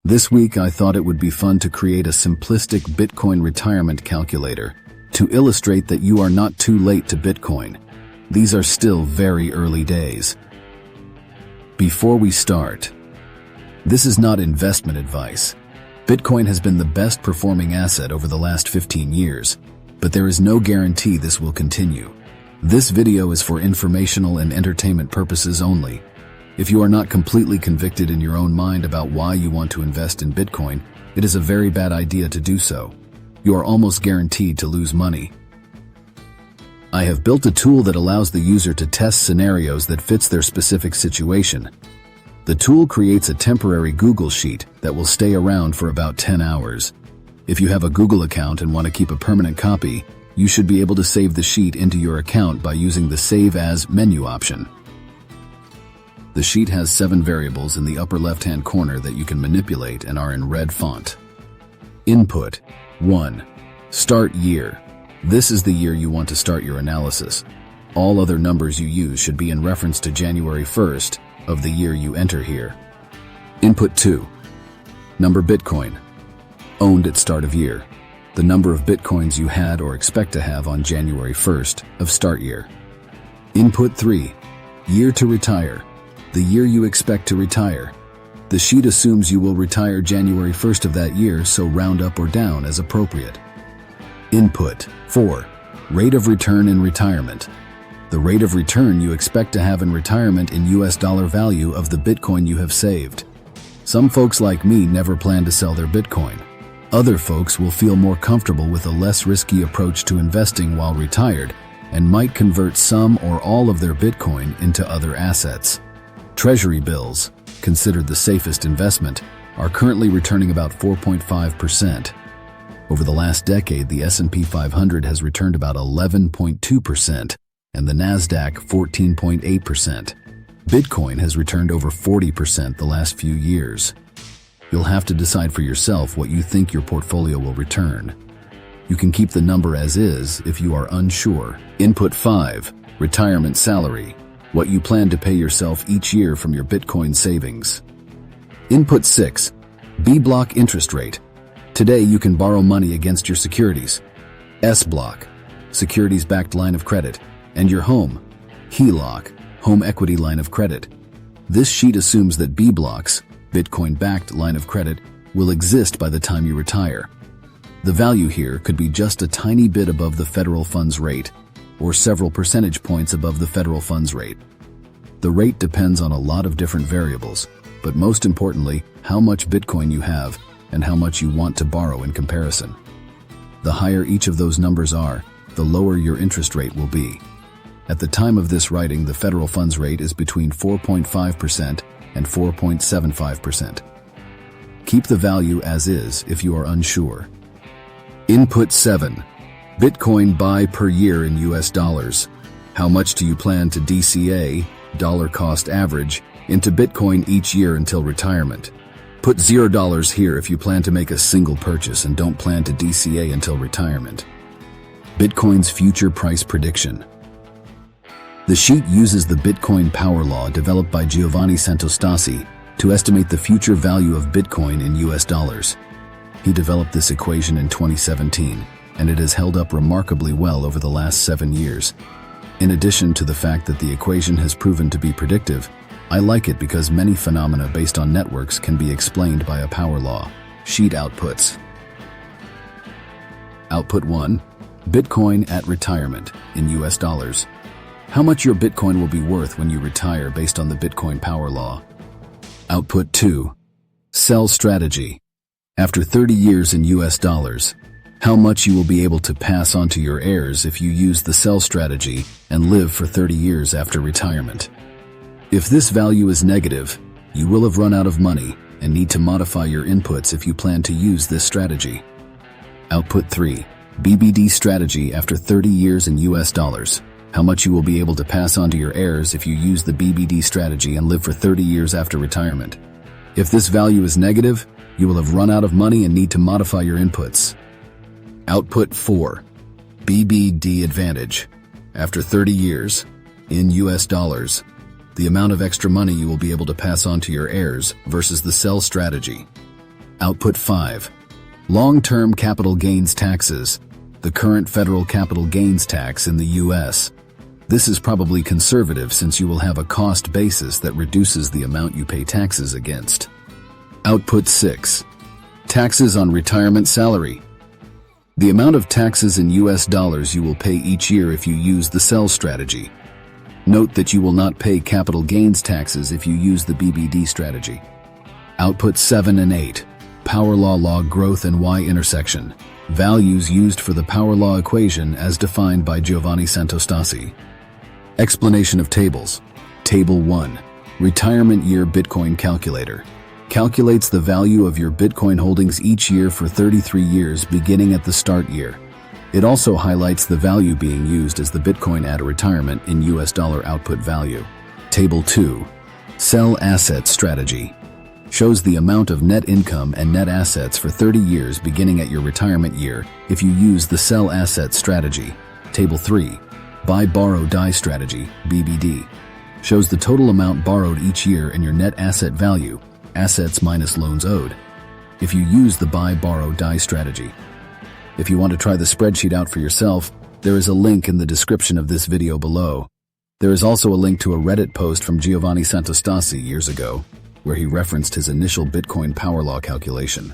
This week I thought it would be fun to create a simplistic Bitcoin retirement calculator to illustrate that you are not too late to Bitcoin. These are still very early days. Before we start, this is not investment advice. Bitcoin has been the best performing asset over the last 15 years, but there is no guarantee this will continue. This video is for informational and entertainment purposes only. If you are not completely convicted in your own mind about why you want to invest in Bitcoin, it is a very bad idea to do so. You are almost guaranteed to lose money. I have built a tool that allows the user to test scenarios that fits their specific situation. The tool creates a temporary Google Sheet that will stay around for about 10 hours. If you have a Google account and want to keep a permanent copy, you should be able to save the sheet into your account by using the Save As menu option. The sheet has 7 variables in the upper left-hand corner that you can manipulate and are in red font. Input 1. Start year. This is the year you want to start your analysis. All other numbers you use should be in reference to January 1st of the year you enter here. Input 2. Number Bitcoin. Owned at start of year. The number of Bitcoins you had or expect to have on January 1st of start year. Input 3. Year to retire. The year you expect to retire. The sheet assumes you will retire January 1st of that year, so round up or down as appropriate. Input 4. Rate of return in retirement. The rate of return you expect to have in retirement in US dollar value of the Bitcoin you have saved. Some folks like me never plan to sell their Bitcoin. Other folks will feel more comfortable with a less risky approach to investing while retired and might convert some or all of their Bitcoin into other assets. Treasury bills, considered the safest investment, are currently returning about 4.5%. Over the last decade, the S&P 500 has returned about 11.2% and the Nasdaq 14.8%. Bitcoin has returned over 40% the last few years. You'll have to decide for yourself what you think your portfolio will return. You can keep the number as is if you are unsure. Input 5. Retirement salary. What you plan to pay yourself each year from your Bitcoin savings. Input 6. B-block interest rate. Today you can borrow money against your securities. S-block, securities-backed line of credit, and your home, HELOC, home equity line of credit. This sheet assumes that B-blocks, Bitcoin-backed line of credit, will exist by the time you retire. The value here could be just a tiny bit above the federal funds rate, or several percentage points above the federal funds rate. The rate depends on a lot of different variables, but most importantly, how much Bitcoin you have and how much you want to borrow in comparison. The higher each of those numbers are, the lower your interest rate will be. At the time of this writing, the federal funds rate is between 4.5% and 4.75%. Keep the value as is if you are unsure. Input 7. Bitcoin buy per year in US dollars. How much do you plan to DCA, dollar cost average, into Bitcoin each year until retirement? Put $0 here if you plan to make a single purchase and don't plan to DCA until retirement. Bitcoin's future price prediction. The sheet uses the Bitcoin power law developed by Giovanni Santostasi to estimate the future value of Bitcoin in US dollars. He developed this equation in 2017. And it has held up remarkably well over the last 7 years. In addition to the fact that the equation has proven to be predictive, I like it because many phenomena based on networks can be explained by a power law. Sheet outputs. Output 1. Bitcoin at retirement in US dollars. How much your Bitcoin will be worth when you retire based on the Bitcoin power law. Output 2. Sell strategy. After 30 years in US dollars, how much you will be able to pass on to your heirs if you use the sell strategy and live for 30 years after retirement. If this value is negative, you will have run out of money and need to modify your inputs if you plan to use this strategy. Output 3. BBD strategy after 30 years in US dollars. How much you will be able to pass on to your heirs if you use the BBD strategy and live for 30 years after retirement. If this value is negative, you will have run out of money and need to modify your inputs. Output 4. BBD advantage. After 30 years, in US dollars, the amount of extra money you will be able to pass on to your heirs versus the sell strategy. Output 5. Long-term capital gains taxes. The current federal capital gains tax in the U.S. This is probably conservative since you will have a cost basis that reduces the amount you pay taxes against. Output 6. Taxes on retirement salary. The amount of taxes in US dollars you will pay each year if you use the sell strategy. Note that you will not pay capital gains taxes if you use the BBD strategy. Output 7 and 8. Power law log growth and y-intersection. Values used for the power law equation as defined by Giovanni Santostasi. Explanation of tables. Table 1. Retirement year Bitcoin calculator. Calculates the value of your Bitcoin holdings each year for 33 years beginning at the start year. It also highlights the value being used as the Bitcoin at a retirement in US dollar output value. Table 2. Sell asset strategy. Shows the amount of net income and net assets for 30 years beginning at your retirement year if you use the sell asset strategy. Table 3. Buy borrow die strategy, BBD. Shows the total amount borrowed each year and your net asset value, assets minus loans owed, if you use the buy borrow die strategy. If you want to try the spreadsheet out for yourself, there is a link in the description of this video below. There is also a link to a Reddit post from Giovanni Santostasi years ago, where he referenced his initial Bitcoin power law calculation.